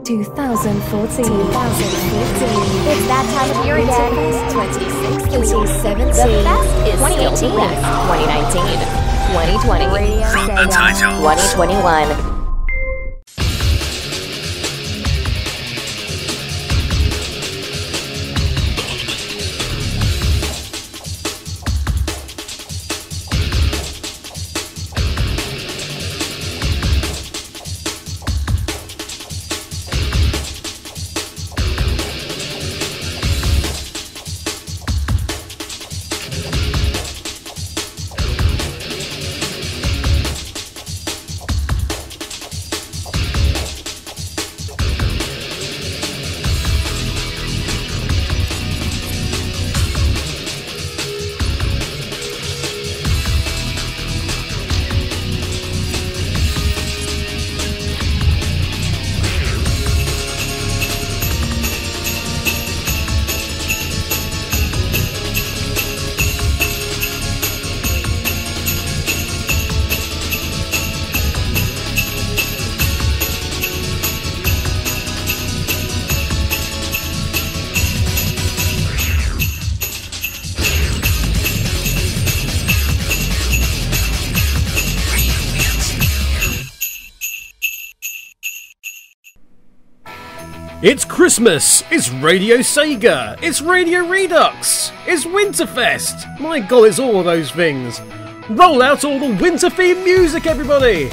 2014. It's that time of year again. 2016. 2017. The best is 2018. 2019. 2020. From the title. 2021. It's Christmas, it's Radio Sega, it's Radio Redux, it's Winterfest! My god, it's all of those things! Roll out all the winter themed music, everybody!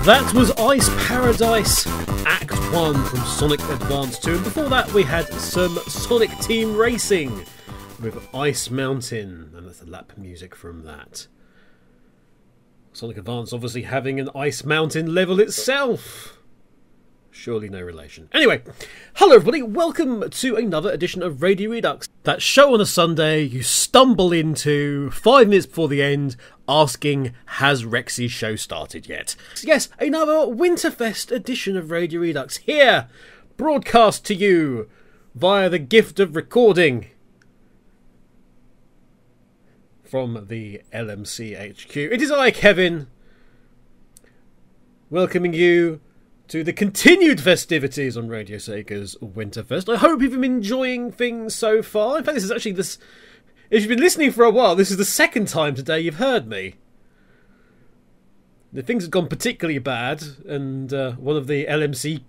That was Ice Paradise Act 1 from Sonic Advance 2, and before that we had some Sonic Team Racing with Ice Mountain, and that's the lap music from that. Sonic Advance obviously having an Ice Mountain level itself. Surely no relation. Anyway, hello everybody, welcome to another edition of Radio Redux. That show on a Sunday you stumble into 5 minutes before the end asking, has Rexy's show started yet? Yes, another Winterfest edition of Radio Redux here, broadcast to you via the gift of recording from the LMC HQ. It is I, Kevin, welcoming you to the continued festivities on Radio Sega's Winterfest. I hope you've been enjoying things so far. In fact, this is actually this. If you've been listening for a while, this is the second time today you've heard me. The things have gone particularly bad, and one of the LMC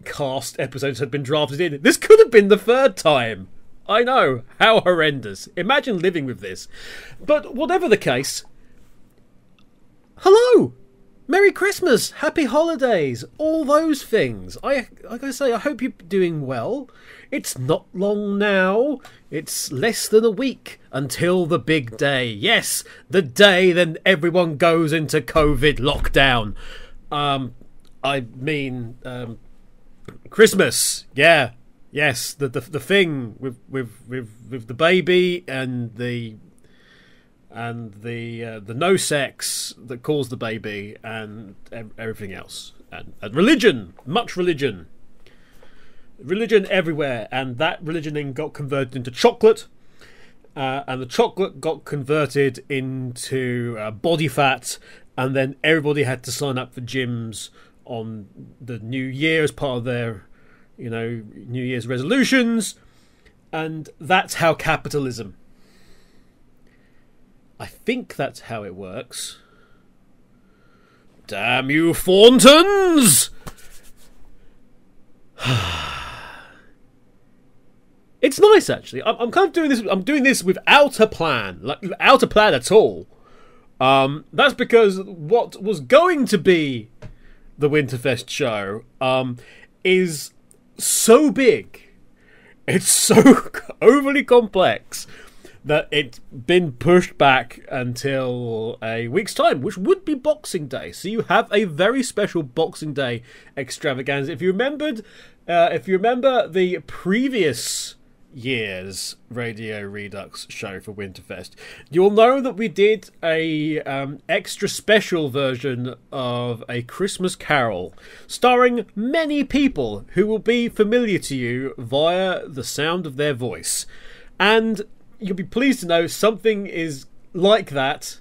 cast episodes had been drafted in. This could have been the third time. I know, how horrendous. Imagine living with this. But whatever the case, hello! Merry Christmas, Happy Holidays, all those things. Like I say, I hope you're doing well. It's not long now. It's less than a week until the big day. Yes, the day then everyone goes into COVID lockdown. I mean, Christmas. Yeah, yes, the thing with the baby and the no sex that caused the baby and everything else, and religion, much religion everywhere, and that religion then got converted into chocolate, and the chocolate got converted into body fat, and then everybody had to sign up for gyms on the New Year as part of their, New Year's resolutions, and that's how capitalism. I think that's how it works. Damn you, Thorntons! It's nice, actually. I'm kind of doing this. I'm doing this without a plan, like without a plan at all. That's because what was going to be the Winterfest show is so big, it's so overly complex, that it's been pushed back until a week's time, which would be Boxing Day. So you have a very special Boxing Day extravaganza. If you remember the previous year's Radio Redux show for Winterfest, you'll know that we did a extra special version of A Christmas Carol, starring many people who will be familiar to you via the sound of their voice. And you'll be pleased to know something is like that,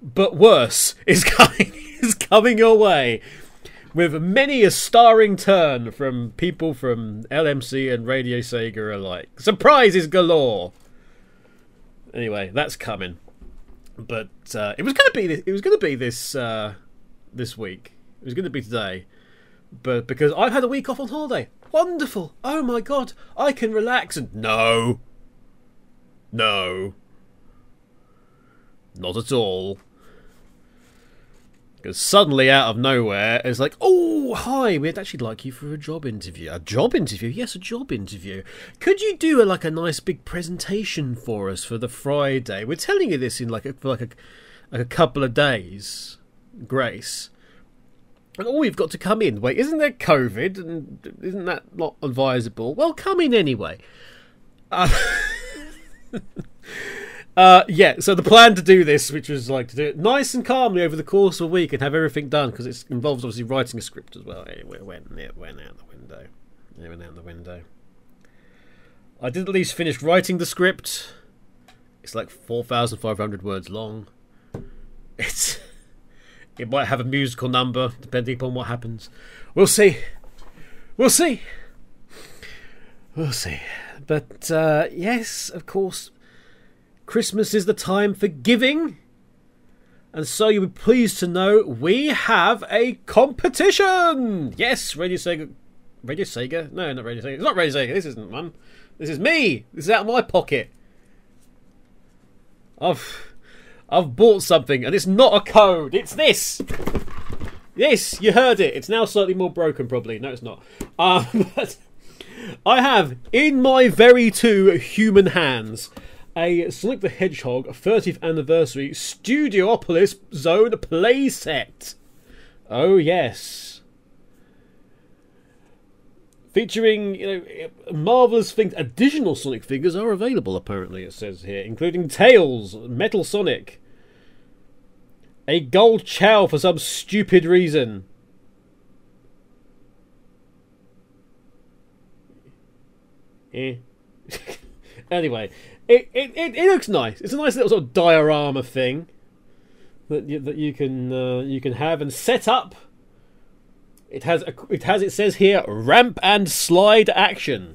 but worse, is coming your way, with many a starring turn from people from LMC and Radio Sega alike. Surprises galore. Anyway, that's coming. But it was going to be this week. It was going to be today, but because I've had a week off on holiday, wonderful. Oh my god, I can relax. And no, not at all. Because suddenly, out of nowhere, it's like, oh, hi, we'd actually like you for a job interview. A job interview? Yes, a job interview. Could you do a nice big presentation for us for the Friday? We're telling you this in for a couple of days, grace. And all you've got to come in. Wait, isn't there COVID? And isn't that not advisable? Well, come in anyway. Yeah, so the plan to do this, which was to do it nice and calmly over the course of a week and have everything done, because it involves obviously writing a script as well. Anyway, it went out the window. It went out the window. I did at least finish writing the script. It's 4,500 words long. It might have a musical number, depending upon what happens. We'll see. But, yes, of course, Christmas is the time for giving. And so you'll be pleased to know we have a competition! Yes, Radio Sega? No, not Radio Sega. It's not Radio Sega. This isn't one. This is me. This is out of my pocket. I've bought something, and it's not a code. It's this. Yes, you heard it. It's now slightly more broken, probably. No, it's not. But I have, in my very two human hands, a Sonic the Hedgehog 30th Anniversary Studiopolis Zone playset. Oh, yes. Featuring, marvellous things. Additional Sonic figures are available, apparently, it says here, including Tails, Metal Sonic, a gold Chow for some stupid reason. Anyway, it looks nice. It's a nice little sort of diorama thing that you can have and set up. It says here, ramp and slide action.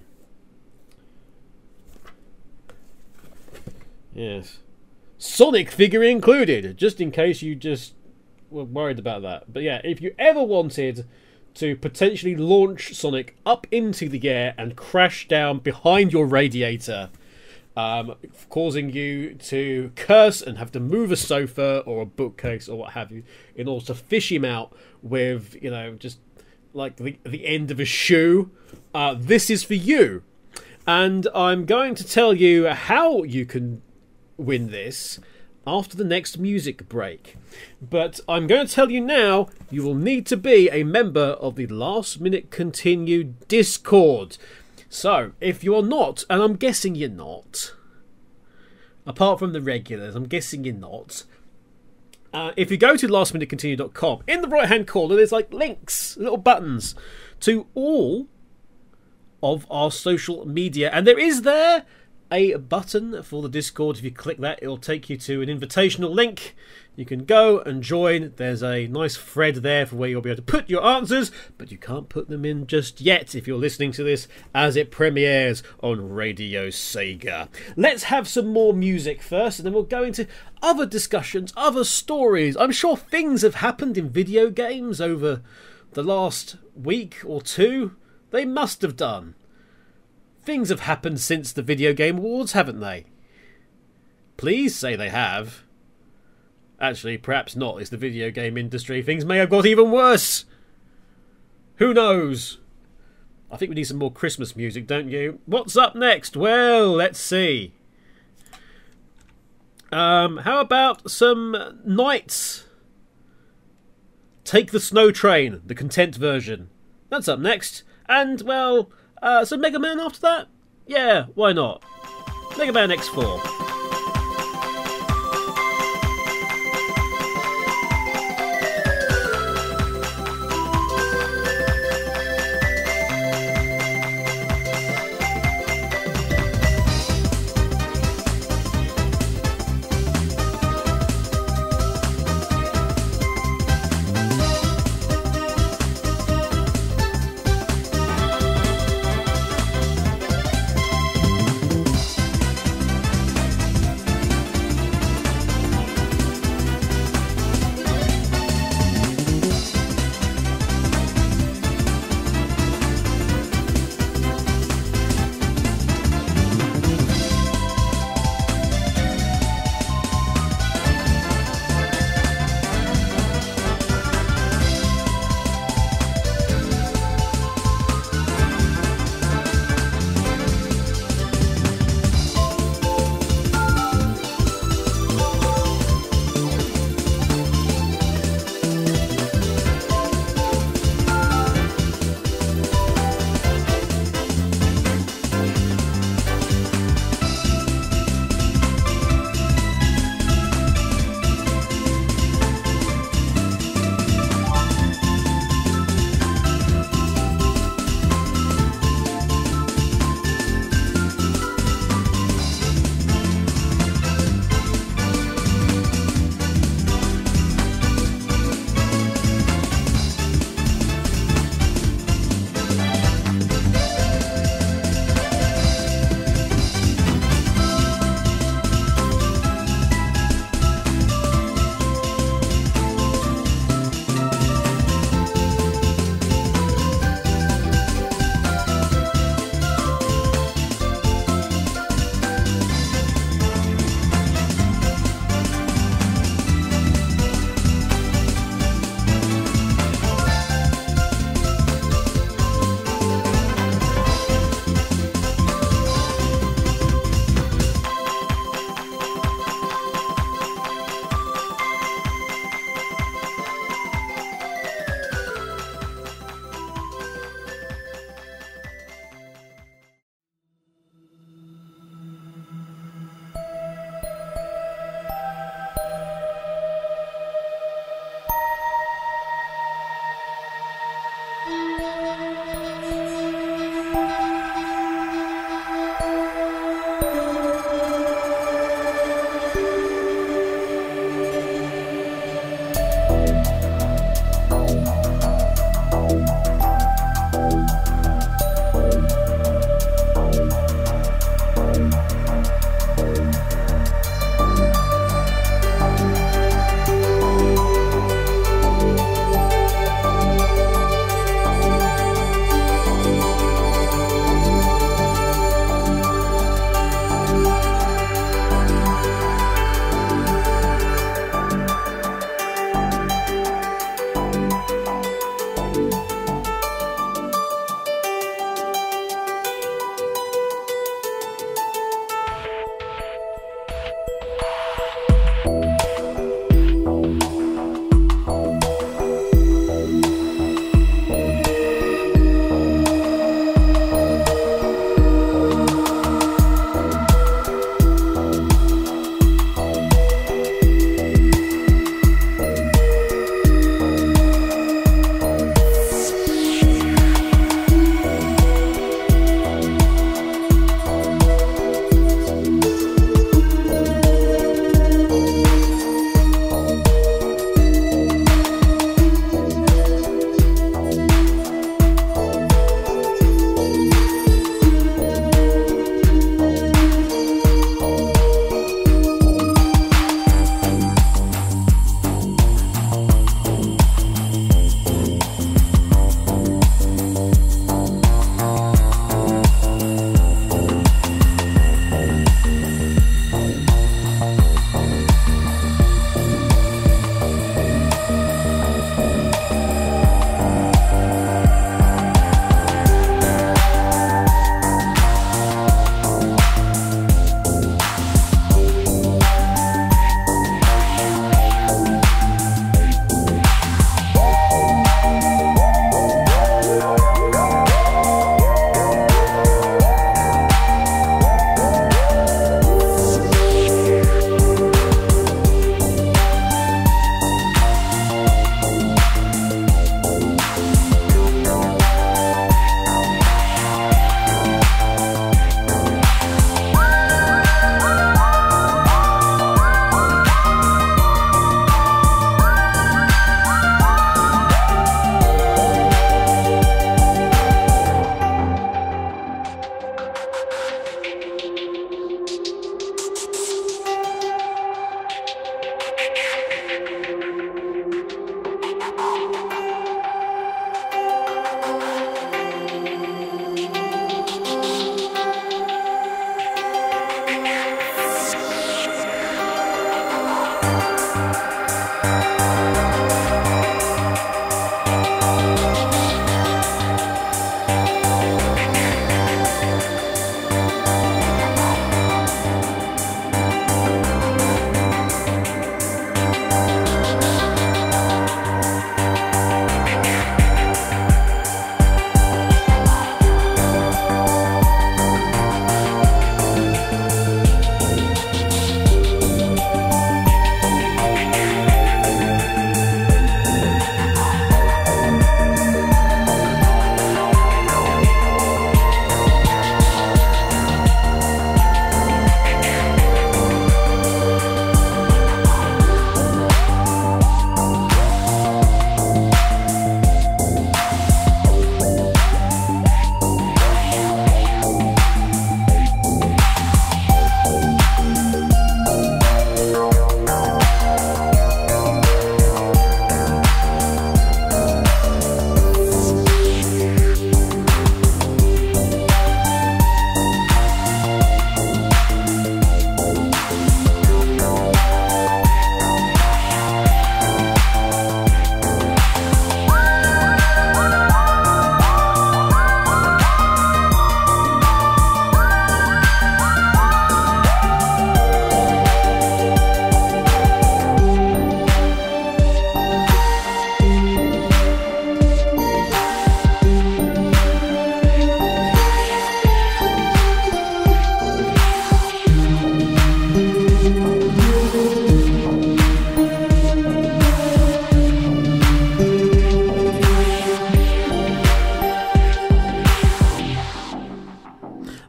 Yes. Sonic figure included, just in case you just were worried about that. But yeah, if you ever wanted to potentially launch Sonic up into the air and crash down behind your radiator, causing you to curse and have to move a sofa or a bookcase or what have you in order to fish him out with, just like the end of a shoe, this is for you. And I'm going to tell you how you can win this after the next music break. But I'm going to tell you now, you will need to be a member of the Last Minute Continue Discord. So, if you're not, and I'm guessing you're not, apart from the regulars, I'm guessing you're not, if you go to lastminutecontinue.com, in the right hand corner there's like links, little buttons to all of our social media, and there is there a button for the Discord. If you click that, it'll take you to an invitational link. You can go and join. There's a nice thread there for where you'll be able to put your answers, but you can't put them in just yet if you're listening to this as it premieres on Radio Sega. Let's have some more music first, and then we'll go into other discussions, other stories. I'm sure things have happened in video games over the last week or two. They must have done. Things have happened since the Video Game Awards, haven't they? Please say they have. Actually, perhaps not. It's the video game industry. Things may have got even worse. Who knows? I think we need some more Christmas music, don't you? What's up next? Well, let's see. How about some Knights? Take the Snow Train, the content version. That's up next. And, well, some Mega Man after that? Yeah, why not? Mega Man X4.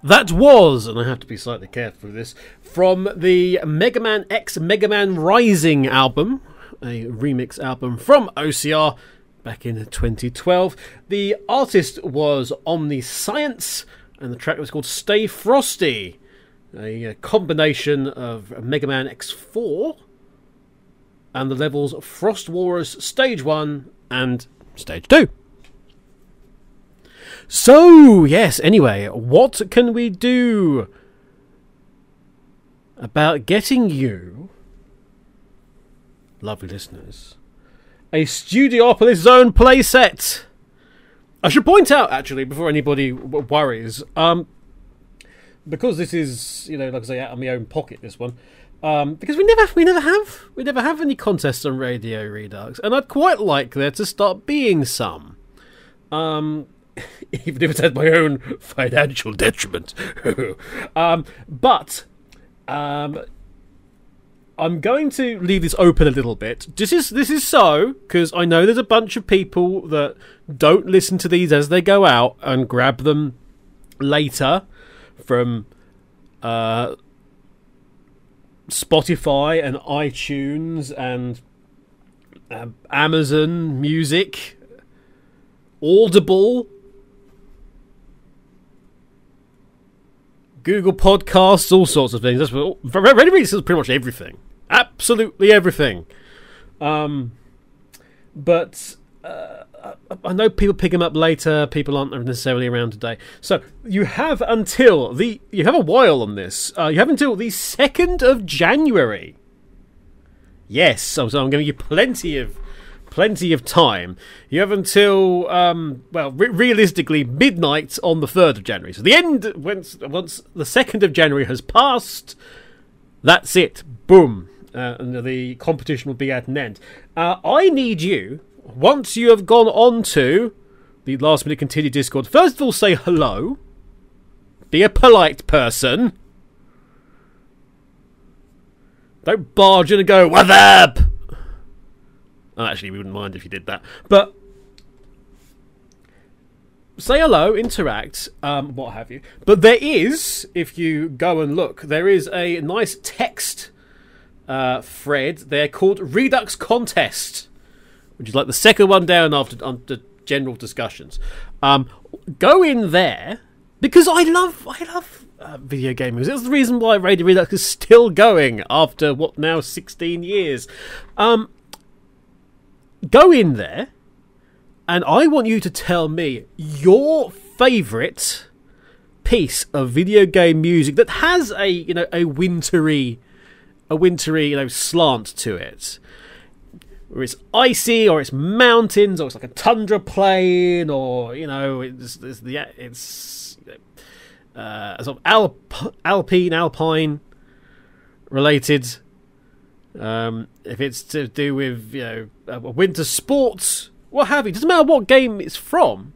That was, and I have to be slightly careful with this, from the Mega Man X Mega Man Rising album, a remix album from OCR back in 2012. The artist was Omni-Psyence, and the track was called Stay Frosty, a combination of Mega Man X4 and the levels Frost Walrus Stage 1 and Stage 2. So, yes, anyway, what can we do about getting you, lovely listeners, a Studiopolis Zone playset? I should point out, actually, before anybody worries, because this is, like I say, out of my own pocket, this one, because we never have any contests on Radio Redux, and I'd quite like there to start being some. Even if it's at my own financial detriment. But I'm going to leave this open a little bit. This is so because I know there's a bunch of people that don't listen to these as they go out and grab them later from Spotify and iTunes and Amazon Music, Audible, Google Podcasts, all sorts of things. That's what Radio Redux is pretty much everything, absolutely everything. But I know people pick them up later. People aren't necessarily around today, so you have until you have a while on this. You have until the 2nd of January. Yes, so I'm giving you plenty of time. You have until realistically midnight on the 3rd of January. So the end, once the 2nd of January has passed, that's it. Boom. And the competition will be at an end. I need you, once you have gone on to the Last Minute Continue Discord, first of all say hello. Be a polite person. Don't barge in and go, "What's up?" Actually, we wouldn't mind if you did that. But say hello, interact, what have you. But there is, if you go and look, there is a nice text thread there called Redux Contest, which is like the second one down after general discussions. Go in there, because I love video gaming. That's the reason why Radio Redux is still going after, what, now 16 years. Go in there, and I want you to tell me your favourite piece of video game music that has a wintry slant to it, or it's icy, or it's mountains, or it's like a tundra plain, or it's sort of alpine related. If it's to do with winter sports, what have you, doesn't matter what game it's from,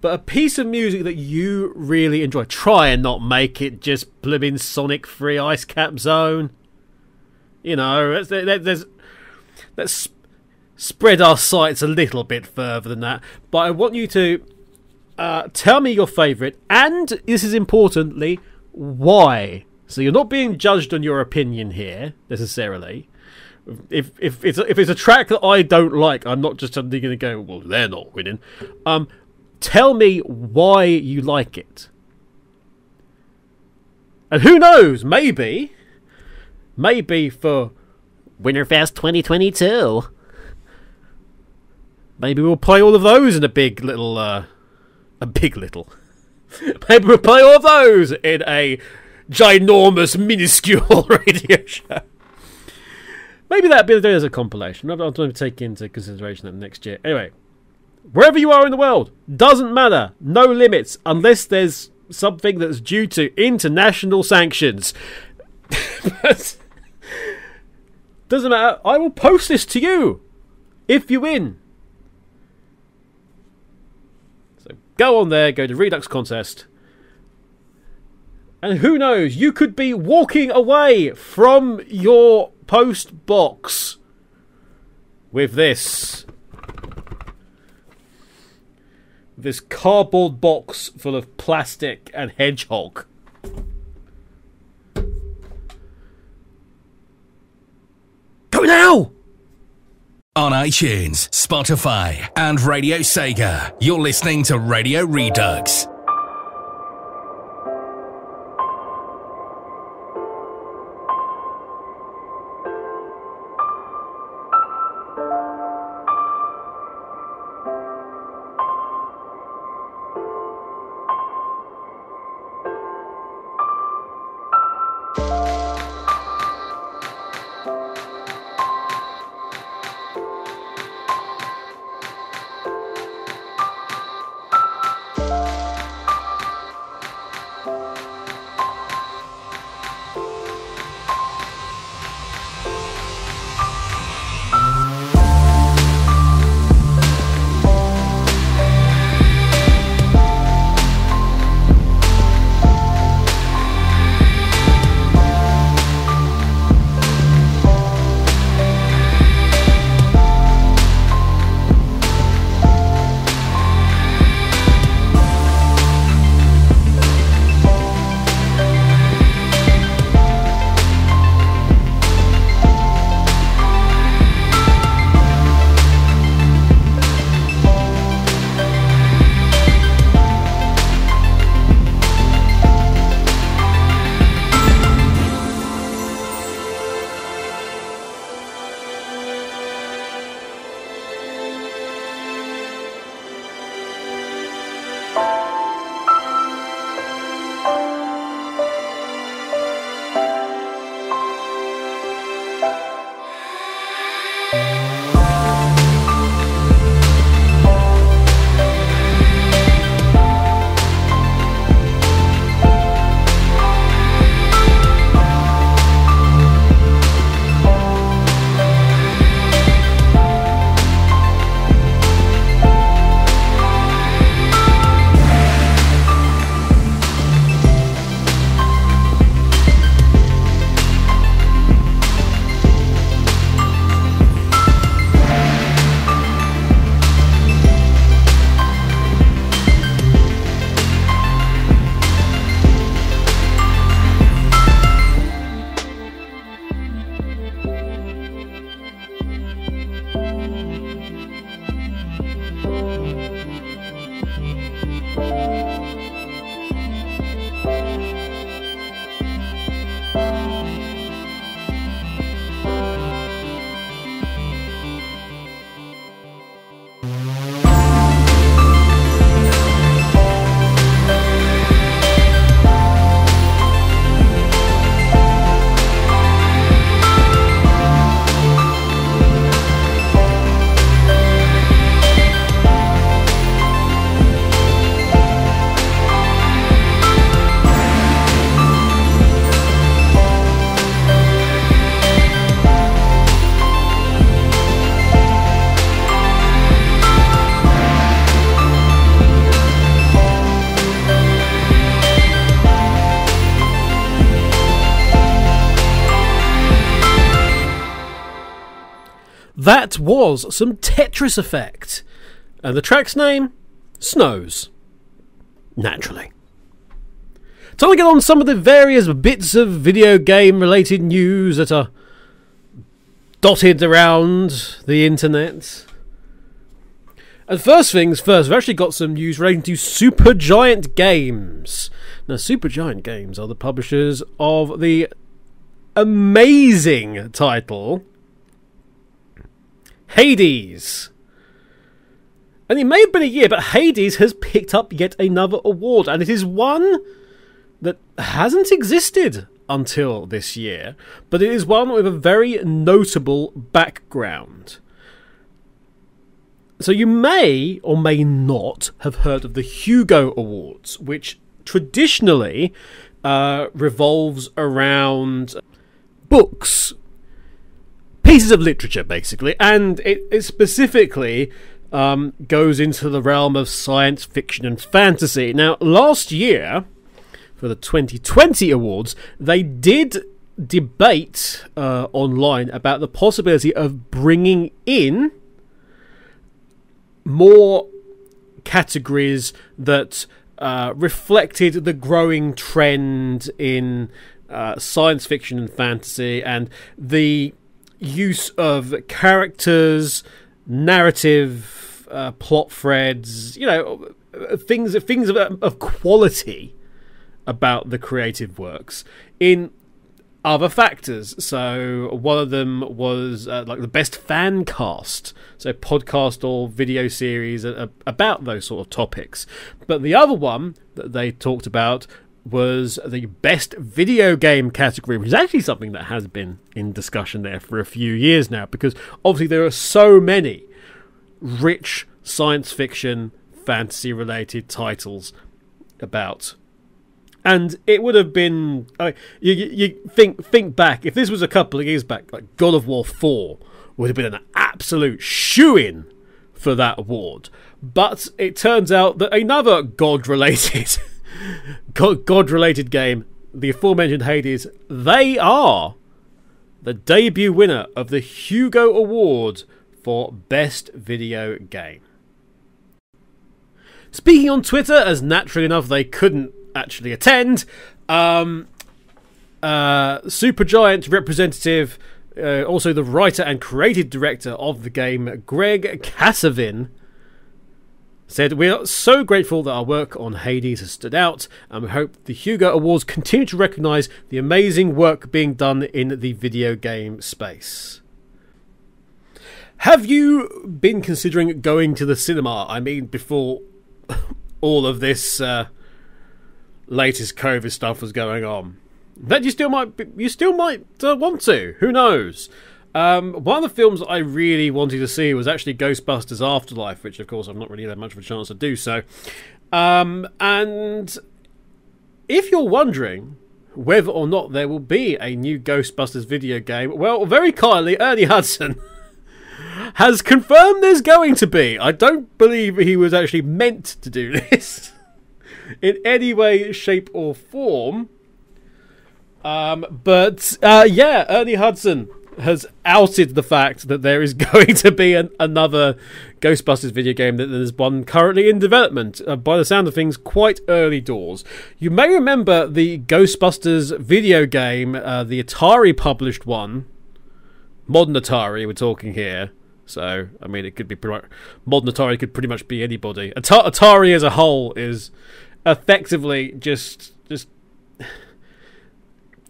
but a piece of music that you really enjoy. Try and not make it just blimmin' Sonic Free Ice Cap Zone. Let's spread our sights a little bit further than that. But I want you to tell me your favourite, and this is importantly, why. So you're not being judged on your opinion here necessarily. If it's a track that I don't like, I'm not just suddenly going to go, well, they're not winning. Tell me why you like it. And who knows, maybe for WinterFest 2022, maybe we'll play all of those in a big little. Maybe we'll play all of those in a ginormous, minuscule radio show. Maybe that'd be there as a compilation. I'll take into consideration that next year. Anyway, wherever you are in the world, doesn't matter. No limits, unless there's something that's due to international sanctions. But doesn't matter. I will post this to you if you win. So go on there, go to Redux Contest. And who knows, you could be walking away from your post box with this cardboard box full of plastic and hedgehog. now! On iTunes, Spotify, and Radio Sega, you're listening to Radio Redux. That was some Tetris Effect. And the track's name? Snows. Naturally. Time to get on some of the various bits of video game related news that are dotted around the internet. And first things first, we've actually got some news relating to Supergiant Games. Now, Supergiant Games are the publishers of the amazing title Hades. And it may have been a year, but Hades has picked up yet another award, and it is one that hasn't existed until this year, but it is one with a very notable background. So you may or may not have heard of the Hugo Awards, which traditionally revolves around books, pieces of literature, basically, and it specifically goes into the realm of science fiction and fantasy. Now, last year, for the 2020 awards, they did debate online about the possibility of bringing in more categories that reflected the growing trend in science fiction and fantasy, and the use of characters, narrative, plot threads, things of quality about the creative works in other factors. So one of them was like the best fan cast, so podcast or video series about those sort of topics. But the other one that they talked about was the best video game category, which is actually something that has been in discussion there for a few years now, because obviously there are so many rich science fiction, fantasy related titles about. And it would have been, you think back, if this was a couple of years back, like God of War 4 would have been an absolute shoo-in for that award. But it turns out that another God-related game, the aforementioned Hades, they are the debut winner of the Hugo Award for Best Video Game. Speaking on Twitter, as naturally enough they couldn't actually attend, Supergiant representative, also the writer and creative director of the game, Greg Kasavin, said, "We are so grateful that our work on Hades has stood out, and we hope the Hugo Awards continue to recognise the amazing work being done in the video game space." Have you been considering going to the cinema? I mean, before all of this latest COVID stuff was going on, that you still might want to. Who knows? One of the films I really wanted to see was actually Ghostbusters Afterlife, which of course I've not really had much of a chance to do so. And if you're wondering whether or not there will be a new Ghostbusters video game, well, very kindly, Ernie Hudson has confirmed there's going to be. I don't believe he was actually meant to do this in any way, shape or form. But Ernie Hudson has outed the fact that there is going to be another Ghostbusters video game, that there's one currently in development, by the sound of things, quite early doors. You may remember the Ghostbusters video game, the Atari published one, modern Atari we're talking here. So, I mean, it could be modern Atari could pretty much be anybody. Atari as a whole is effectively just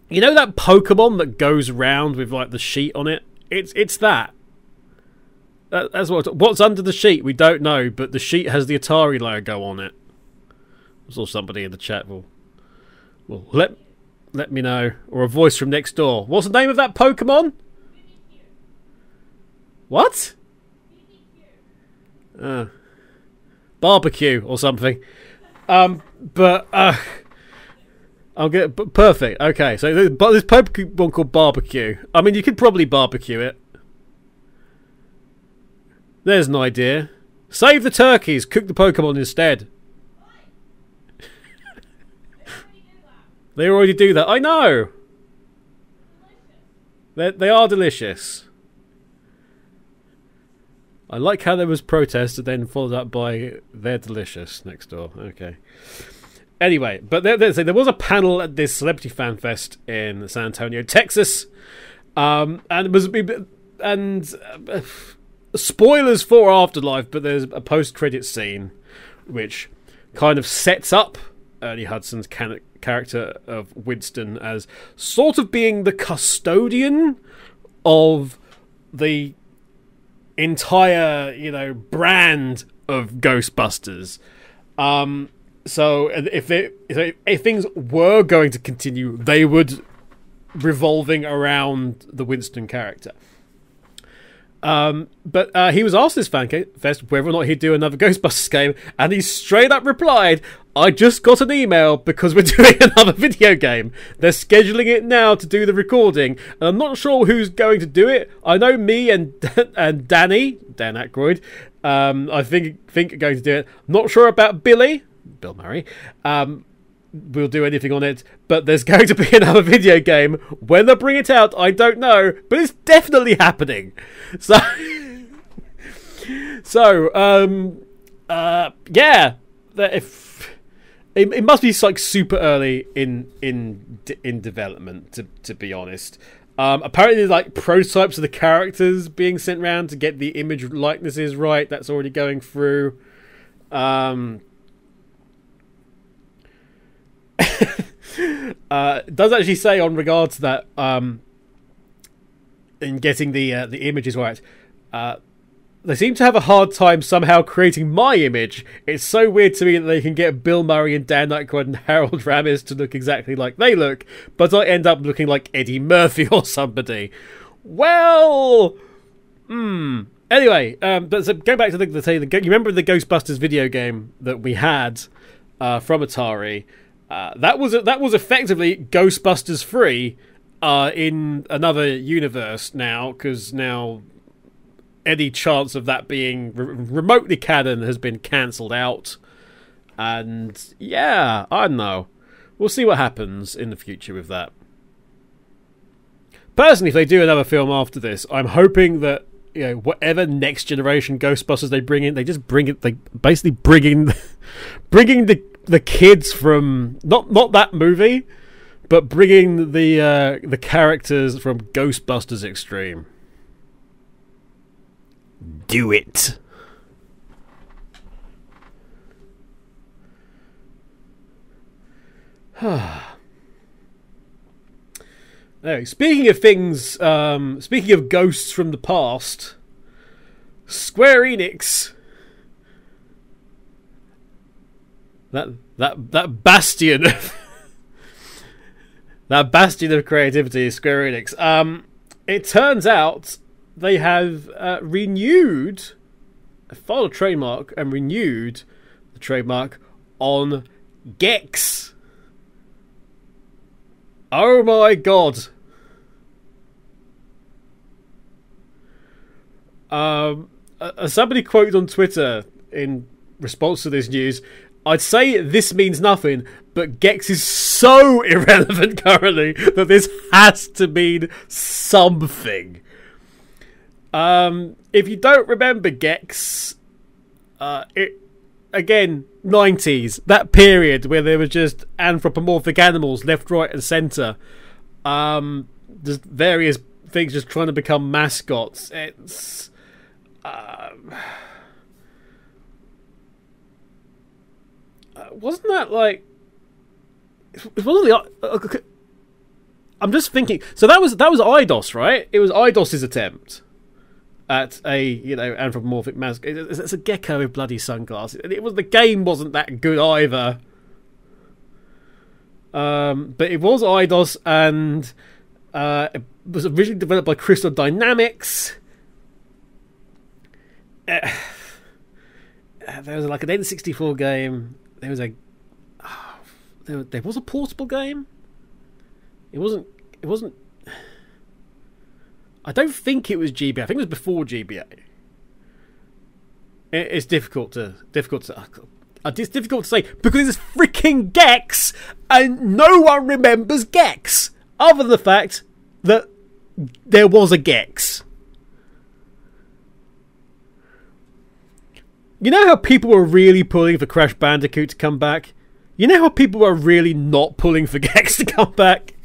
you know that Pokémon that goes around with like the sheet on it? It's that. That's what's under the sheet. We don't know, but the sheet has the Atari logo on it. I saw somebody in the chat will let me know, or a voice from next door. What's the name of that Pokémon? What? Barbecue or something. I'll get perfect. Okay, so there's Pokemon called Barbecue. I mean, you could probably barbecue it. There's an idea. Save the turkeys. Cook the Pokemon instead. They already do that. I know. They are delicious. I like how there was protest and then followed up by "they're delicious" next door. Okay. Anyway, but there was a panel at this Celebrity Fan Fest in San Antonio, Texas, and it was spoilers for Afterlife, but there's a post-credit scene which kind of sets up Ernie Hudson's character of Winston as sort of being the custodian of the entire, brand of Ghostbusters. So if things were going to continue, they would revolving around the Winston character. But he was asked this fan fest whether or not he'd do another Ghostbusters game, and he straight up replied, "I just got an email because we're doing another video game. They're scheduling it now to do the recording, and I'm not sure who's going to do it. I know me and Dan Aykroyd, I think are going to do it. Not sure about Bill Murray, will do anything on it, but there's going to be another video game. When they bring it out, I don't know, but it's definitely happening." It must be like super early in development, to be honest. Apparently, there's like prototypes of the characters being sent around to get the image likenesses right. That's already going through. It does actually say on regards to that, in getting the images right, they seem to have a hard time somehow creating my image. It's so weird to me that they can get Bill Murray and Dan Aykroyd and Harold Ramis to look exactly like they look, but I end up looking like Eddie Murphy or somebody. Well, anyway, but so going back to you remember the Ghostbusters video game that we had from Atari? That was effectively Ghostbusters 3 in another universe now, because now any chance of that being remotely canon has been cancelled out. And yeah, I don't know. We'll see what happens in the future with that. Personally, if they do another film after this, I'm hoping that, you know, whatever next generation Ghostbusters they bring in, they just bring it. They basically bringing the kids from not that movie, but bringing the characters from Ghostbusters Extreme. Do it. Anyway, speaking of things, speaking of ghosts from the past, Square Enix, that bastion that bastion of creativity is Square Enix. It turns out they have filed a trademark and renewed the trademark on Gex. Oh my god. Somebody quoted on Twitter in response to this news, I'd say this means nothing, but Gex is so irrelevant currently that this has to mean something. If you don't remember Gex, again, 90s, that period where there was just anthropomorphic animals left, right, and centre. There's various things just trying to become mascots. It's wasn't that like? It wasn't the. I'm just thinking. So that was IDOS, right? It was IDOS's attempt at a anthropomorphic mascot. It's a gecko with bloody sunglasses. The game wasn't that good either. But it was IDOS, and it was originally developed by Crystal Dynamics. There was like an N64 game. There was there was a portable game. It wasn't. I don't think it was GBA. I think it was before GBA. It's difficult to say because it's freaking Gex, and no one remembers Gex other than the fact that there was a Gex. You know how people were really pulling for Crash Bandicoot to come back? You know how people were really not pulling for Gex to come back?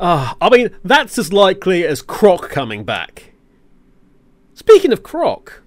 I mean, that's as likely as Croc coming back. Speaking of Croc...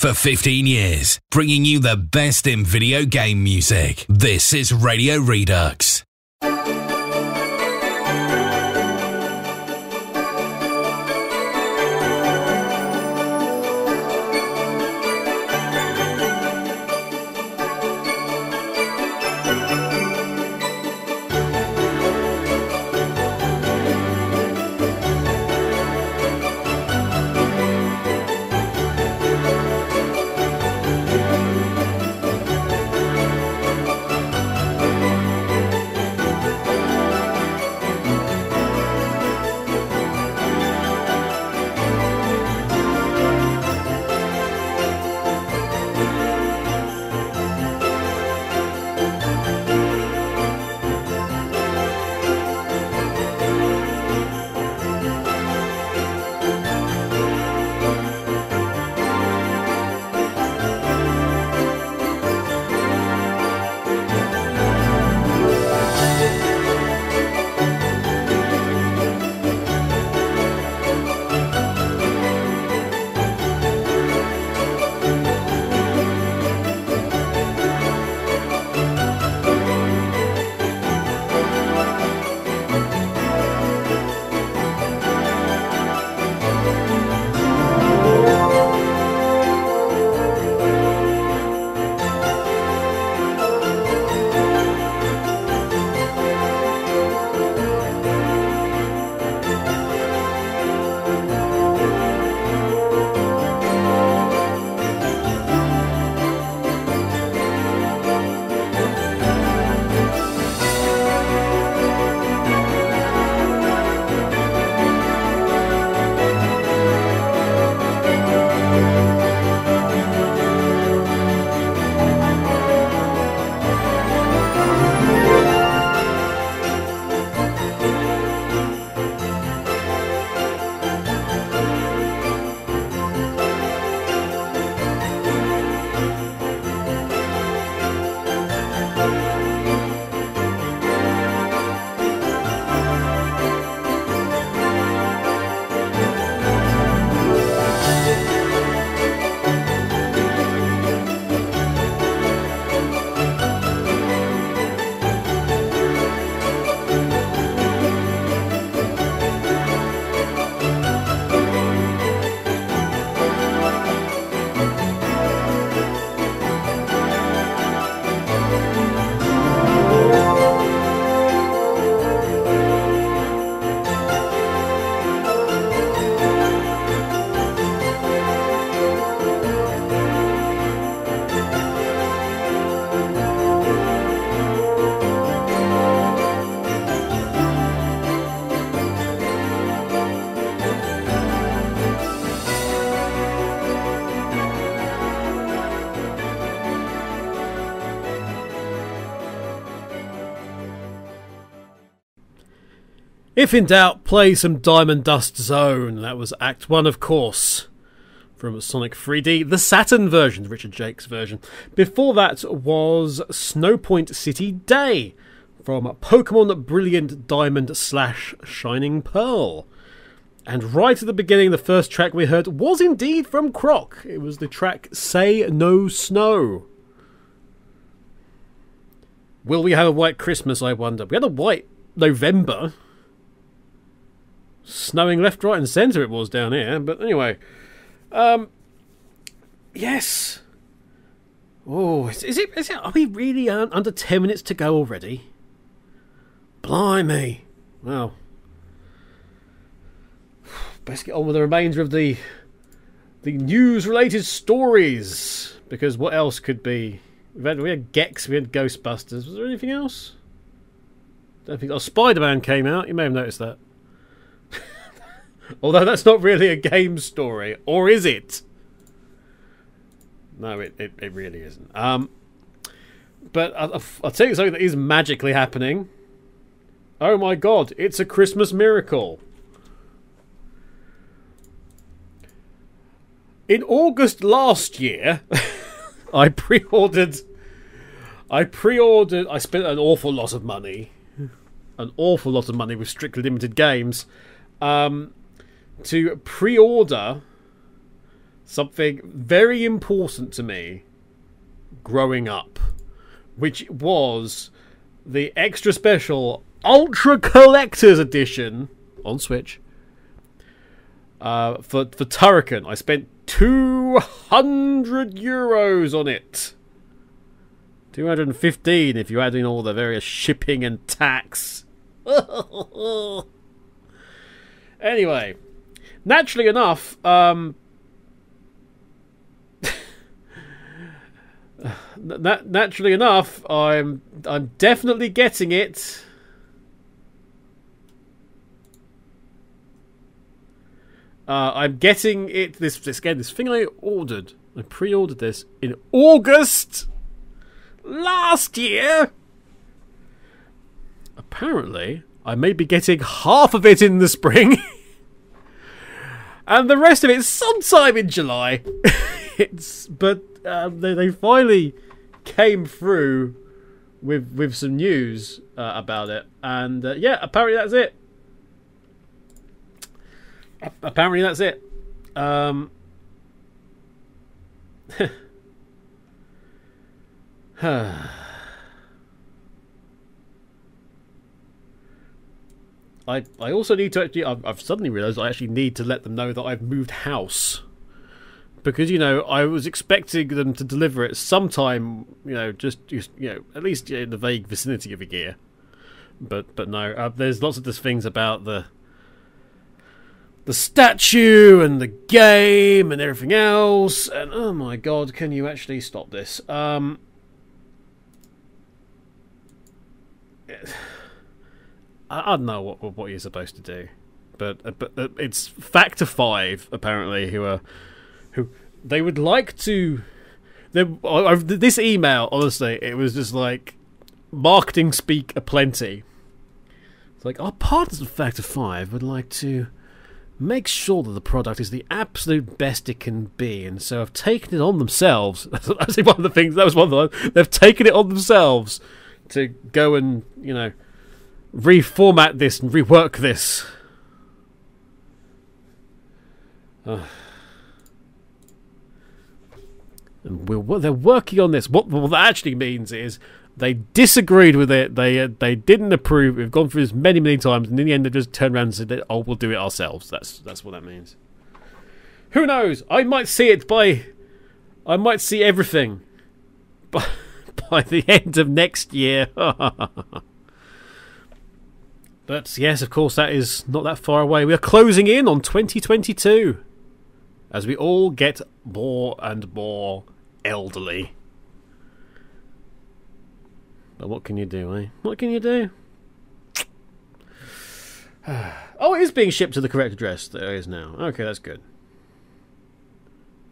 For 15 years, bringing you the best in video game music. This is Radio Redux. If in doubt, play some Diamond Dust Zone. That was Act 1, of course, from Sonic 3D, the Saturn version, Richard Jake's version. Before that was Snowpoint City Day, from Pokémon Brilliant Diamond / Shining Pearl. And right at the beginning, the first track we heard was indeed from Croc. It was the track Say No Snow. Will we have a white Christmas, I wonder? We had a white November. Snowing left, right and centre it was down here. But anyway. Yes. Oh, is it? Are we really under 10 minutes to go already? Blimey. Well. Best get on with the remainder of the news-related stories. Because what else could be? We had Gex, we had Ghostbusters. Was there anything else? Don't think. Oh, Spider-Man came out. You may have noticed that. Although that's not really a game story. Or is it? No, it really isn't. But I'll tell you something that is magically happening. Oh my god, it's a Christmas miracle. In August last year, I pre-ordered. I spent an awful lot of money. An awful lot of money with strictly limited games. To pre-order something very important to me growing up, which was the extra special Ultra Collector's Edition on Switch for Turrican. I spent €200 on it. 215 if you add in all the various shipping and tax. Anyway, naturally enough, I'm definitely getting it. I'm getting it. This thing I pre-ordered this in August last year. Apparently, I may be getting half of it in the spring, and the rest of it sometime in July. They finally came through with some news about it, and yeah, apparently that's it. Apparently that's it. I also need to actually. I've suddenly realised I actually need to let them know that I've moved house, because I was expecting them to deliver it sometime. Just at least in the vague vicinity of a year. But no. There's lots of these things about the statue and the game and everything else, and oh my god, can you actually stop this? I don't know what you're supposed to do, but it's Factor 5 apparently who they would like to. This email, honestly, it was just like marketing speak aplenty. It's like, our partners at Factor 5 would like to make sure that the product is the absolute best it can be, and so have taken it on themselves. That's actually one of the things. That was one of the. They've taken it on themselves to go and reformat this and rework this. And they're working on this. What that actually means is they disagreed with it. They didn't approve. We've gone through this many times, and in the end, they just turned around and said, "Oh, we'll do it ourselves." That's what that means. Who knows? I might see everything by the end of next year. But yes, of course, that is not that far away. We are closing in on 2022 as we all get more and more elderly. But what can you do, eh? What can you do? Oh, it is being shipped to the correct address. There it is now. Okay, that's good.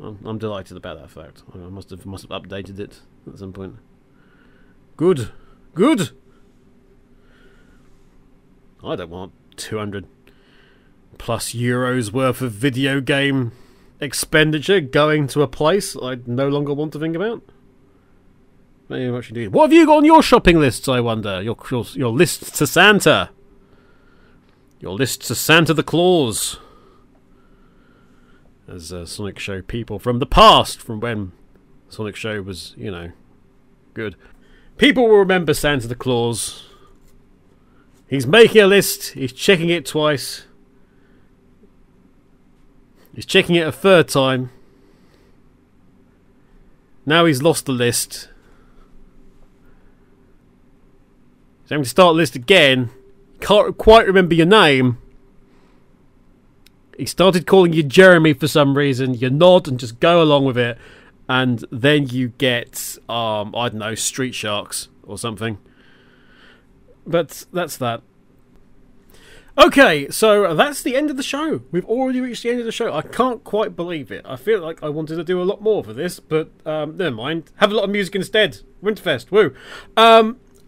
I'm delighted about that fact. I must have updated it at some point. Good. I don't want 200 plus euros worth of video game expenditure going to a place I no longer want to think about. Very much indeed. What have you got on your shopping lists, I wonder? Your lists to Santa. Your lists to Santa the Claus. As Sonic Show people from the past, from when Sonic Show was, good. People will remember Santa the Claus. He's making a list. He's checking it twice. He's checking it a third time. Now he's lost the list. He's having to start the list again. Can't quite remember your name. He started calling you Jeremy for some reason. You nod and just go along with it. And then you get, I don't know, Street Sharks or something. But that's that. Okay, so that's the end of the show. We've already reached the end of the show. I can't quite believe it. I feel like I wanted to do a lot more for this, but never mind. Have a lot of music instead. Winterfest, woo.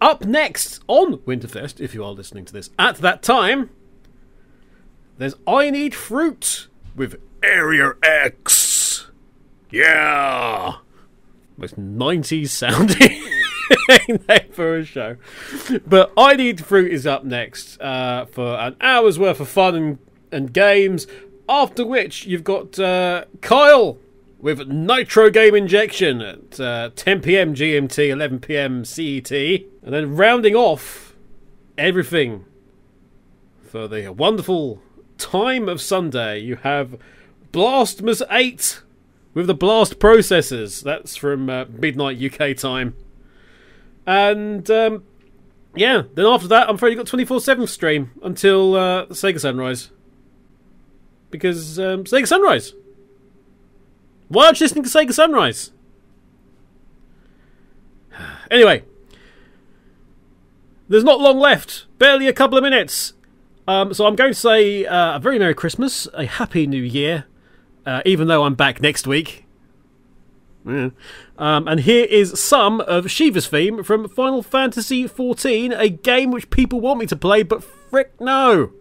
Up next on Winterfest, if you are listening to this at that time, there's I Need Fruit with Area X. Yeah! Most 90s sounding name for a show. But I Need Fruit is up next for an hour's worth of fun and games, after which you've got Kyle with Nitro Game Injection at 10 PM GMT, 11 PM CET. And then rounding off everything for the wonderful time of Sunday, you have Blastmas 8 with the Blast Processors. That's from midnight UK time. And yeah, then after that, I'm afraid you've got 24/7 stream until Sega Sunrise. Because Sega Sunrise. Why aren't you listening to Sega Sunrise? Anyway, there's not long left. Barely a couple of minutes. So I'm going to say a very Merry Christmas, a Happy New Year, even though I'm back next week. Yeah. And here is some of Shiva's theme from Final Fantasy XIV, a game which people want me to play, but frick no.